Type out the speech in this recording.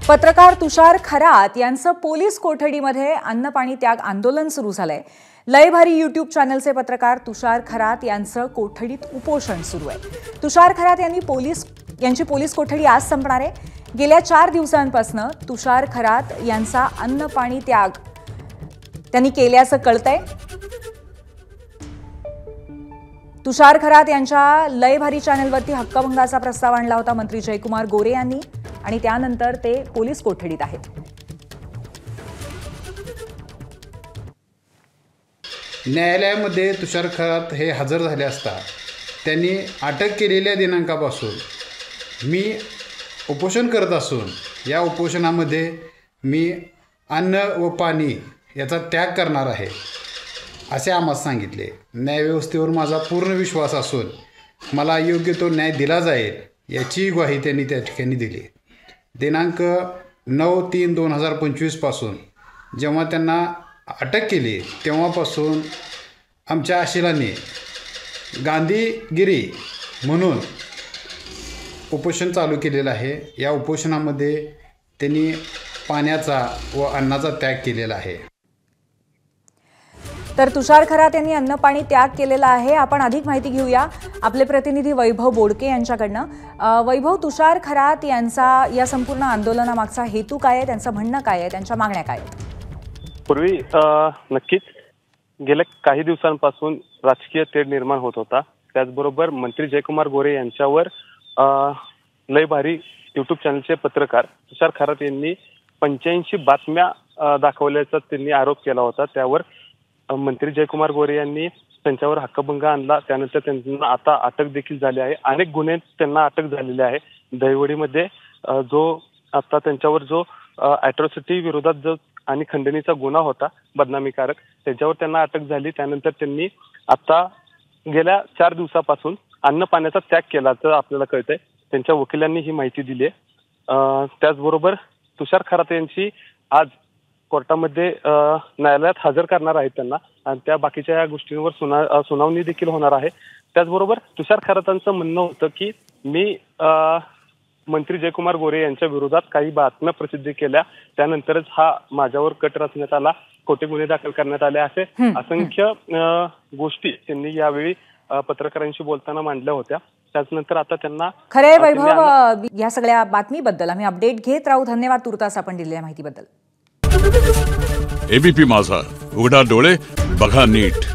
पत्रकार तुषार खरात यांचं पोलीस कोठडीमध्ये अन्न पाणी त्याग आंदोलन सुरू झालंय। लय भारी यूट्यूब चॅनलचे पत्रकार तुषार खरात यांचं कोठडीत उपोषण सुरू आहे। तुषार खरात यांची पोलीस कोठडी आज संपणार आहे। गेल्या 4 दिवसांपासून तुषार खरात यांचा अन्न पाणी त्याग त्यांनी केल्याचं कळतंय। तुषार खरात यांच्या लय भारी चॅनलवरती हक्कभंगाचा प्रस्ताव आणला होता मंत्री जयकुमार गोरे यांनी आणि त्यानंतर ते पोलीस कोठडीत आहेत। न्यायालयामध्ये तुषार खरात हे हजर झाले असता त्यांनी अटक केलेल्या दिनांकापासून मी उपोषण करत असून या उपोषणामध्ये मी अन्न व पाणी याचा त्याग करणार आहे असे आम्हाला सांगितले। न्यायव्यवस्थेवर माझा पूर्ण विश्वास असून मला योग्य तो न्याय दिला जाईल याची ग्वाही त्यांनी त्या ठिकाणी दिली। दिनांक 9/3/2025 पासून जेव्हा त्यांना अटक केली तेव्हापासून आमच्या आशिलाने गांधीगिरी म्हणून उपोषण चालू केलेलं आहे। या उपोषणामध्ये त्यांनी पाण्याचा व अन्नाचा त्याग केलेला आहे। तर तुषार खरात यांनी अन्न पाणी त्याग केलेला आहे। आपण अधिक माहिती घेऊया आपले प्रतिनिधी वैभव बोडके यांच्याकडनं। वैभव, तुषार खरात यांचा या संपूर्ण आंदोलनामागचा हेतू काय आहे, त्यांचं म्हणणं काय आहे, त्यांच्या मागण्या काय आहेत? पूर्वी नक्कीच गेल्या काही दिवसांपासून राजकीय तेढ निर्माण होत होता। त्याचबरोबर मंत्री जयकुमार गोरे यांच्यावर लय भारी यूट्यूब चॅनलचे पत्रकार तुषार खरात यांनी 85 बातम्या दाखवल्याचा त्यांनी आरोप केला होता। त्यावर मंत्री जयकुमार गोरे यांनी त्यांच्यावर हक्कभंग आणला। त्यानंतर त्यांना आता अटक देखील झाली आहे। अनेक गुन्हे त्यांना अटक झालेले आहे। दहिवडीमध्ये जो आता त्यांच्यावर जो ॲट्रॉसिटी विरोधात जो आणि खंडणीचा गुन्हा होता बदनामीकारक, त्याच्यावर त्यांना अटक झाली। त्यानंतर त्यांनी आता गेल्या 4 दिवसापासून अन्न पाण्याचा त्याग केल्याचं आपल्याला कळतंय। त्यांच्या वकिलांनी ही माहिती दिली आहे। त्याचबरोबर तुषार खरात यांची आज कोर्टामध्ये न्यायालयात हजर करणार आहेत त्यांना आणि त्या बाकीच्या या गोष्टींवर सुनावणी देखील होणार आहे। त्याचबरोबर तुषार खरातांचं म्हणणं होतं की मी मंत्री जयकुमार गोरे यांच्या विरोधात काही बातम्या प्रसिद्ध केल्या, त्यानंतरच हा माझ्यावर कट रचण्यात आला, खोटे गुन्हे दाखल करण्यात आले, असे असंख्य गोष्टी त्यांनी यावेळी पत्रकारांशी बोलताना मांडल्या होत्या। त्यानंतर आता त्यांना खरे वैभव, या सगळ्या बातमीबद्दल आम्ही अपडेट घेत राहू। धन्यवाद तुर्तास आपण दिलेल्या माहितीबद्दल। एबीपी माझा, उघडा डोळे बघा नीट।